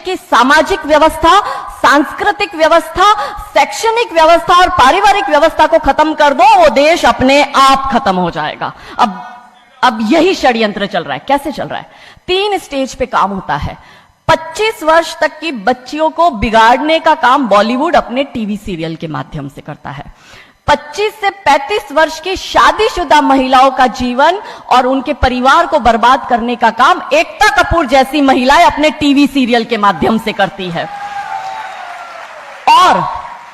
की सामाजिक व्यवस्था, सांस्कृतिक व्यवस्था, शैक्षणिक व्यवस्था और पारिवारिक व्यवस्था को खत्म कर दो, वो देश अपने आप खत्म हो जाएगा। अब यही षड्यंत्र चल रहा है। कैसे चल रहा है? 3 स्टेज पे काम होता है। 25 वर्ष तक की बच्चियों को बिगाड़ने का काम बॉलीवुड अपने टीवी सीरियल के माध्यम से करता है। 25 से 35 वर्ष की शादीशुदा महिलाओं का जीवन और उनके परिवार को बर्बाद करने का काम एकता कपूर जैसी महिलाएं अपने टीवी सीरियल के माध्यम से करती है। और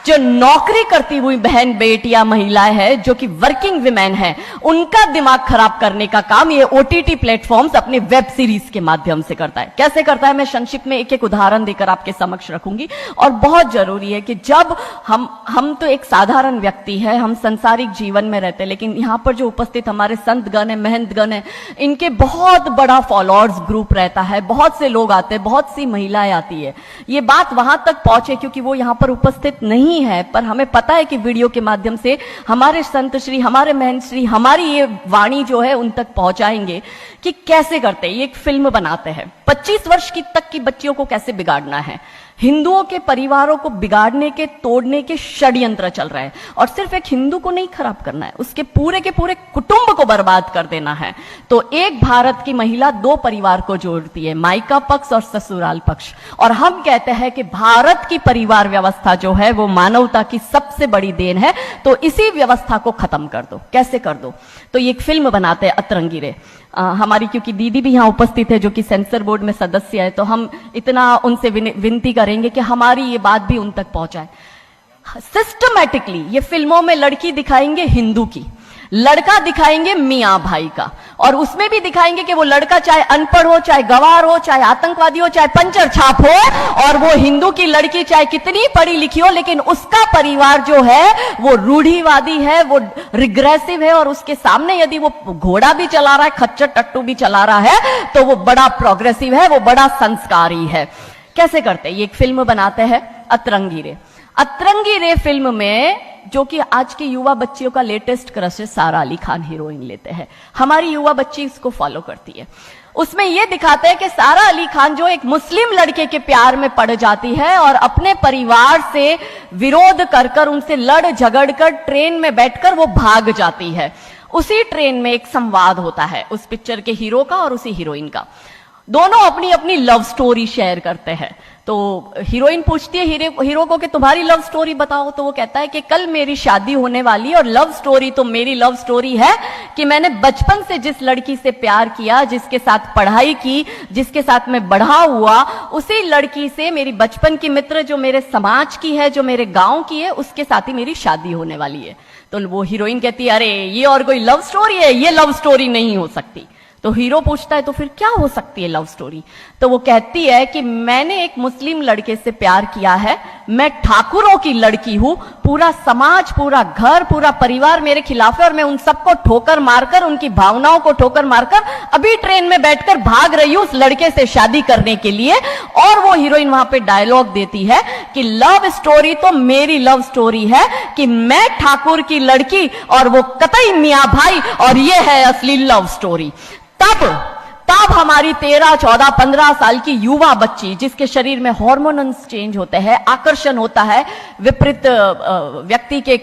जो नौकरी करती हुई बहन बेटियां महिलाएं हैं, जो कि वर्किंग विमेन हैं, उनका दिमाग खराब करने का काम ये ओटीटी प्लेटफॉर्म्स अपने वेब सीरीज के माध्यम से करता है। कैसे करता है मैं संक्षिप्त में एक एक उदाहरण देकर आपके समक्ष रखूंगी। और बहुत जरूरी है कि जब हम तो एक साधारण व्यक्ति है, हम संसारिक जीवन में रहते हैं, लेकिन यहां पर जो उपस्थित हमारे संतगण है, महंतगण है, इनके बहुत बड़ा फॉलोअर्स ग्रुप रहता है, बहुत से लोग आते हैं, बहुत सी महिलाएं आती है। ये बात वहां तक पहुंचे क्योंकि वो यहां पर उपस्थित नहीं है, पर हमें पता है कि वीडियो के माध्यम से हमारे संत श्री, हमारे महंत श्री हमारी ये वाणी जो है उन तक पहुंचाएंगे कि कैसे करते हैं। ये एक फिल्म बनाते हैं 25 वर्ष की तक की बच्चियों को कैसे बिगाड़ना है। हिंदुओं के परिवारों को बिगाड़ने के, तोड़ने के षड्यंत्र चल रहा है। और सिर्फ एक हिंदू को नहीं खराब करना है, उसके पूरे के पूरे कुटुंब को बर्बाद कर देना है। तो एक भारत की महिला 2 परिवार को जोड़ती है, मायका पक्ष और ससुराल पक्ष। और हम कहते हैं कि भारत की परिवार व्यवस्था जो है वो मानवता की सबसे बड़ी देन है। तो इसी व्यवस्था को खत्म कर दो। कैसे कर दो? तो ये एक फिल्म बनाते हैं अतरंगी रे। हमारी क्योंकि दीदी भी यहां उपस्थित है जो कि सेंसर बोर्ड में सदस्य है, तो हम इतना उनसे विनती करेंगे कि हमारी ये बात भी उन तक पहुंचाए। सिस्टमैटिकली ये फिल्मों में लड़की दिखाएंगे हिंदू की, लड़का दिखाएंगे मियां भाई का, और उसमें भी दिखाएंगे कि वो लड़का चाहे अनपढ़ हो, चाहे गवार हो, चाहे आतंकवादी हो, चाहे पंचर छाप हो, और वो हिंदू की लड़की चाहे कितनी पढ़ी लिखी हो, लेकिन उसका परिवार जो है वो रूढ़िवादी है, वो रिग्रेसिव है, और उसके सामने यदि वो घोड़ा भी चला रहा है, खच्चर टट्टू भी चला रहा है, तो वो बड़ा प्रोग्रेसिव है, वो बड़ा संस्कारी है। कैसे करते हैं? ये एक फिल्म बनाते हैं अतरंगी रे। अतरंगी रे फिल्म में जो कि आज की युवा बच्चियों का लेटेस्ट क्रश है, सारा अली खान हीरोइन लेते हैं। हमारी युवा बच्ची इसको फॉलो करती है। उसमें यह दिखाते हैं कि सारा अली खान जो एक मुस्लिम लड़के के प्यार में पड़ जाती है और अपने परिवार से विरोध कर कर, उनसे लड़ झगड़ कर ट्रेन में बैठकर वो भाग जाती है। उसी ट्रेन में एक संवाद होता है उस पिक्चर के हीरो का और उसी हीरोइन का। दोनों अपनी अपनी लव स्टोरी शेयर करते हैं। तो हीरोइन पूछती है हीरो को कि तुम्हारी लव स्टोरी बताओ। तो वो कहता है कि कल मेरी शादी होने वाली है और लव स्टोरी तो मेरी लव स्टोरी है कि मैंने बचपन से जिस लड़की से प्यार किया, जिसके साथ पढ़ाई की, जिसके साथ मैं बढ़ा हुआ, उसी लड़की से मेरी बचपन की मित्र जो मेरे समाज की है, जो मेरे गांव की है, उसके साथ ही मेरी शादी होने वाली है। तो वो हीरोइन कहती है अरे ये और कोई लव स्टोरी है? ये लव स्टोरी नहीं हो सकती। तो हीरो पूछता है तो फिर क्या हो सकती है लव स्टोरी? तो वो कहती है कि मैंने एक मुस्लिम लड़के से प्यार किया है, मैं ठाकुरों की लड़की हूं, पूरा समाज, पूरा घर, पूरा परिवार मेरे खिलाफ है और मैं उन सबको ठोकर मारकर, उनकी भावनाओं को ठोकर मारकर अभी ट्रेन में बैठकर भाग रही हूं उस लड़के से शादी करने के लिए। और वो हीरोइन वहां पे डायलॉग देती है कि लव स्टोरी तो मेरी लव स्टोरी है कि मैं ठाकुर की लड़की और वो कतई मियां भाई, और ये है असली लव स्टोरी। तब हमारी 13, 14, 15 साल की युवा बच्ची, जिसके शरीर में हार्मोन्स चेंज होते हैं, आकर्षण होता है विपरीत व्यक्ति के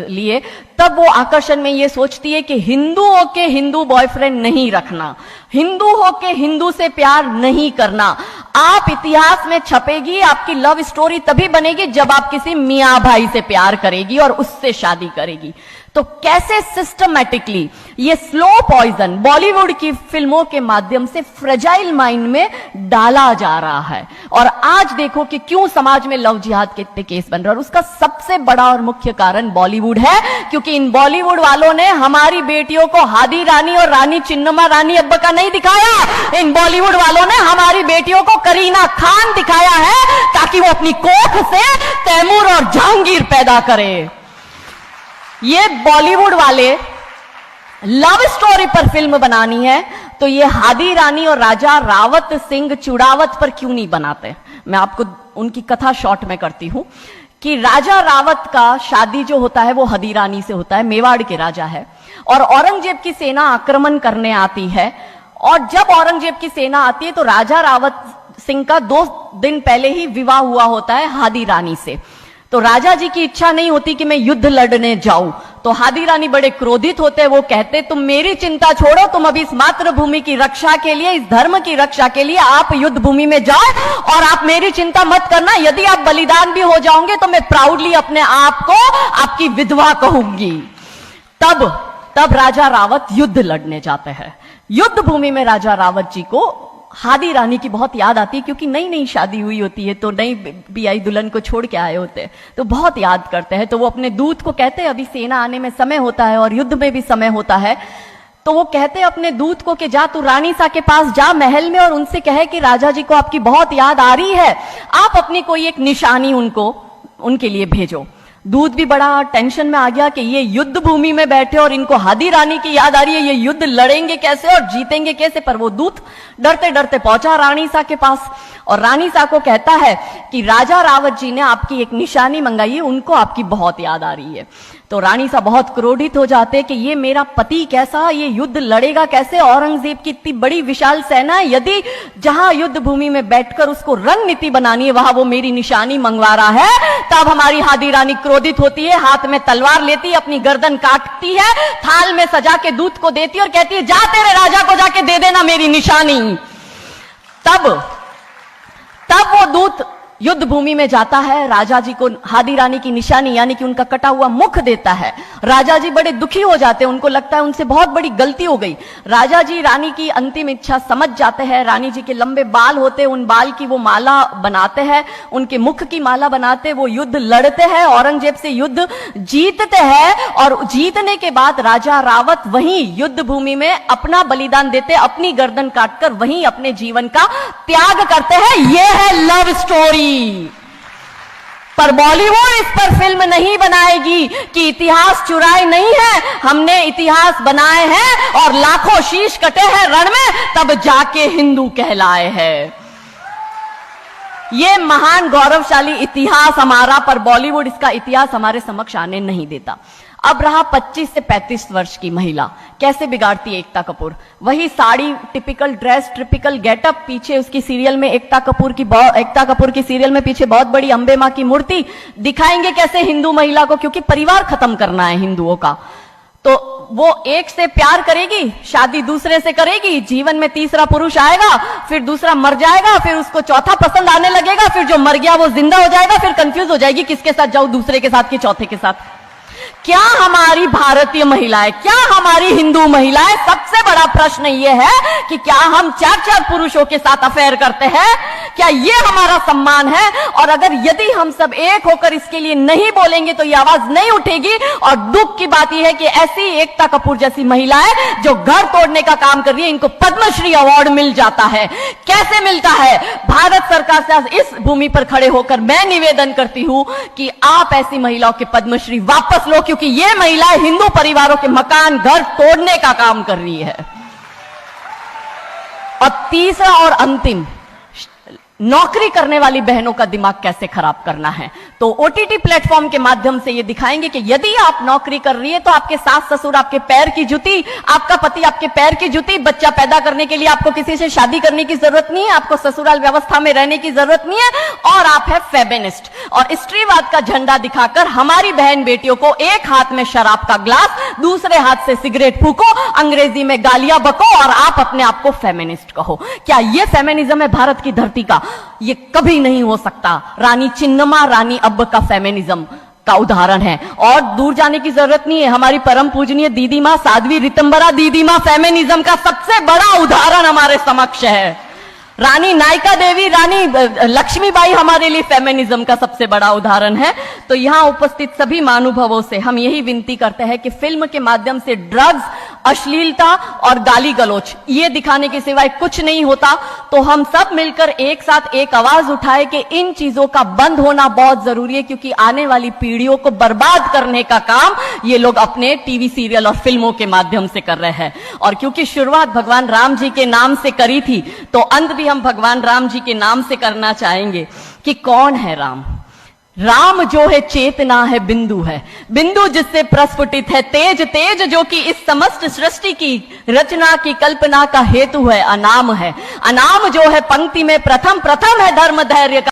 लिए, तब वो आकर्षण में ये सोचती है कि हिंदू होके हिंदू बॉयफ्रेंड नहीं रखना, हिंदू होके हिंदू से प्यार नहीं करना। आप इतिहास में छपेगी, आपकी लव स्टोरी तभी बनेगी जब आप किसी मियां भाई से प्यार करेगी और उससे शादी करेगी। तो कैसे सिस्टमैटिकली ये स्लो पॉइजन बॉलीवुड की फिल्मों के माध्यम से फ्रेजाइल माइंड में डाला जा रहा है। और आज देखो कि क्यों समाज में लव जिहाद के केस बन रहा है, और उसका सबसे बड़ा और मुख्य कारण बॉलीवुड है, क्योंकि इन बॉलीवुड वालों ने हमारी बेटियों को हादी रानी और रानी चिन्नमा रानी अब्बा का नहीं दिखाया। इन बॉलीवुड वालों ने हमारी बेटियों को करीना खान दिखाया है ताकि वो अपनी कोख से तैमूर और जहांगीर पैदा करे। ये बॉलीवुड वाले लव स्टोरी पर फिल्म बनानी है तो ये हादी रानी और राजा रावत सिंह चुड़ावत पर क्यों नहीं बनाते? मैं आपको उनकी कथा शॉर्ट में करती हूं कि राजा रावत का शादी जो होता है वो हादी रानी से होता है, मेवाड़ के राजा है, और औरंगजेब की सेना आक्रमण करने आती है। और जब औरंगजेब की सेना आती है तो राजा रावत सिंह का 2 दिन पहले ही विवाह हुआ होता है हादी रानी से। तो राजा जी की इच्छा नहीं होती कि मैं युद्ध लड़ने जाऊं, तो हादी रानी बड़े क्रोधित होते, वो कहते तुम मेरी चिंता छोड़ो, तुम अभी इस मातृभूमि की रक्षा के लिए, इस धर्म की रक्षा के लिए आप युद्ध भूमि में जाओ और आप मेरी चिंता मत करना, यदि आप बलिदान भी हो जाओगे तो मैं प्राउडली अपने आप को आपकी विधवा कहूंगी। तब राजा रावत युद्ध लड़ने जाते हैं। युद्ध भूमि में राजा रावत जी को हादी रानी की बहुत याद आती है, क्योंकि नई नई शादी हुई होती है, तो नई बियाई दुल्हन को छोड़ के आए होते हैं, तो बहुत याद करते हैं। तो वो अपने दूत को कहते हैं, अभी सेना आने में समय होता है और युद्ध में भी समय होता है, तो वो कहते हैं अपने दूत को कि जा तू रानी सा के पास जा महल में और उनसे कहे कि राजा जी को आपकी बहुत याद आ रही है, आप अपनी कोई एक निशानी उनके लिए भेजो। दूत भी बड़ा टेंशन में आ गया कि ये युद्ध भूमि में बैठे और इनको हादी रानी की याद आ रही है, ये युद्ध लड़ेंगे कैसे और जीतेंगे कैसे। पर वो दूत डरते डरते पहुंचा रानी सा के पास और रानी सा को कहता है कि राजा रावत जी ने आपकी एक निशानी मंगाई है, उनको आपकी बहुत याद आ रही है। तो रानी सा बहुत क्रोधित हो जाते कि ये मेरा पति कैसा, ये युद्ध लड़ेगा कैसे, औरंगजेब की इतनी बड़ी विशाल सेना है, यदि जहां युद्ध भूमि में बैठकर उसको रणनीति बनानी है वहां वो मेरी निशानी मंगवा रहा है। तब हमारी हादी रानी क्रोधित होती है, हाथ में तलवार लेती है, अपनी गर्दन काटती है, थाल में सजा के दूत को देती है और कहती है जा तेरे राजा को जाके दे देना मेरी निशानी। तब वो दूत युद्ध भूमि में जाता है, राजा जी को हादी रानी की निशानी यानी कि उनका कटा हुआ मुख देता है। राजा जी बड़े दुखी हो जाते हैं, उनको लगता है उनसे बहुत बड़ी गलती हो गई। राजा जी रानी की अंतिम इच्छा समझ जाते हैं, रानी जी के लंबे बाल होते हैं, उन बाल की वो माला बनाते हैं, उनके मुख की माला बनाते, वो युद्ध लड़ते हैं, औरंगजेब से युद्ध जीतते हैं और जीतने के बाद राजा रावत वहीं युद्ध भूमि में अपना बलिदान देते, अपनी गर्दन काटकर वहीं अपने जीवन का त्याग करते हैं। यह है लव स्टोरी। पर बॉलीवुड इस पर फिल्म नहीं बनाएगी कि इतिहास चुराए नहीं है, हमने इतिहास बनाए हैं और लाखों शीश कटे हैं रण में, तब जाके हिंदू कहलाए हैं। ये महान गौरवशाली इतिहास हमारा, पर बॉलीवुड इसका इतिहास हमारे समक्ष आने नहीं देता। अब रहा 25 से 35 वर्ष की महिला, कैसे बिगाड़ती है एकता कपूर। वही sari, typical dress, typical getup, पीछे उसकी सीरियल में एकता कपूर की सीरियल में पीछे बहुत बड़ी अंबे मां की मूर्ति। दिखाएंगे कैसे हिंदू महिला को, क्योंकि परिवार खत्म करना है हिंदुओं का। तो वो एक से प्यार करेगी, शादी दूसरे से करेगी, जीवन में तीसरा पुरुष आएगा, फिर दूसरा मर जाएगा, फिर उसको चौथा पसंद आने लगेगा, फिर जो मर गया वो जिंदा हो जाएगा, फिर कंफ्यूज हो जाएगी किसके साथ जाऊं, दूसरे के साथ कि चौथे के साथ। क्या हमारी भारतीय महिलाएं, क्या हमारी हिंदू महिलाएं, सबसे बड़ा प्रश्न यह है कि क्या हम 4-4 पुरुषों के साथ अफेयर करते हैं? क्या ये हमारा सम्मान है? और अगर यदि हम सब एक होकर इसके लिए नहीं बोलेंगे तो ये आवाज नहीं उठेगी। और दुख की बात यह है कि ऐसी एकता कपूर जैसी महिलाएं जो घर तोड़ने का काम कर रही है, इनको पद्मश्री अवार्ड मिल जाता है। कैसे मिलता है? भारत सरकार से इस भूमि पर खड़े होकर मैं निवेदन करती हूं कि आप ऐसी महिलाओं के पद्मश्री वापस लो, क्योंकि ये महिलाएं हिंदू परिवारों के मकान, घर तोड़ने का काम कर रही है। और तीसरा और अंतिम, नौकरी करने वाली बहनों का दिमाग कैसे खराब करना है। तो ओटीटी प्लेटफॉर्म के माध्यम से ये दिखाएंगे कि यदि आप नौकरी कर रही है तो आपके सास ससुर आपके पैर की जूती, आपका पति आपके पैर की जूती। बच्चा पैदा करने के लिए आपको किसी से शादी करने की जरूरत नहीं है, आपको ससुराल व्यवस्था में रहने की जरूरत नहीं है, और आप है फेमिनिस्ट। और स्त्रीवाद का झंडा दिखाकर हमारी बहन बेटियों को एक हाथ में शराब का ग्लास, दूसरे हाथ से सिगरेट फूको, अंग्रेजी में गालियां बको और आप अपने आप को फेमिनिस्ट कहो। क्या यह फेमिनिज्म है भारत की धरती का? ये कभी नहीं हो सकता। रानी चिन्नमा, रानी अब्ब का फेमिनिज्म का उदाहरण है। और दूर जाने की जरूरत नहीं है, हमारी परम पूजनीय दीदी मां साध्वी रितंबरा दीदी मां फेमिनिज्म का सबसे बड़ा उदाहरण हमारे समक्ष है। रानी नायका देवी, रानी लक्ष्मीबाई हमारे लिए फेमिनिज्म का सबसे बड़ा उदाहरण है। तो यहां उपस्थित सभी महानुभावों से हम यही विनती करते हैं कि फिल्म के माध्यम से ड्रग्स, अश्लीलता और गाली गलौच ये दिखाने के सिवाय कुछ नहीं होता। तो हम सब मिलकर एक साथ एक आवाज उठाए कि इन चीजों का बंद होना बहुत जरूरी है, क्योंकि आने वाली पीढ़ियों को बर्बाद करने का काम ये लोग अपने टीवी सीरियल और फिल्मों के माध्यम से कर रहे हैं। और क्योंकि शुरुआत भगवान राम जी के नाम से करी थी, तो अंत भी हम भगवान राम जी के नाम से करना चाहेंगे कि कौन है राम। राम जो है चेतना है, बिंदु है, बिंदु जिससे प्रस्फुटित है तेज, तेज जो कि इस समस्त सृष्टि की रचना की कल्पना का हेतु है, अनाम है, अनाम जो है पंक्ति में प्रथम, प्रथम है धर्म धैर्य का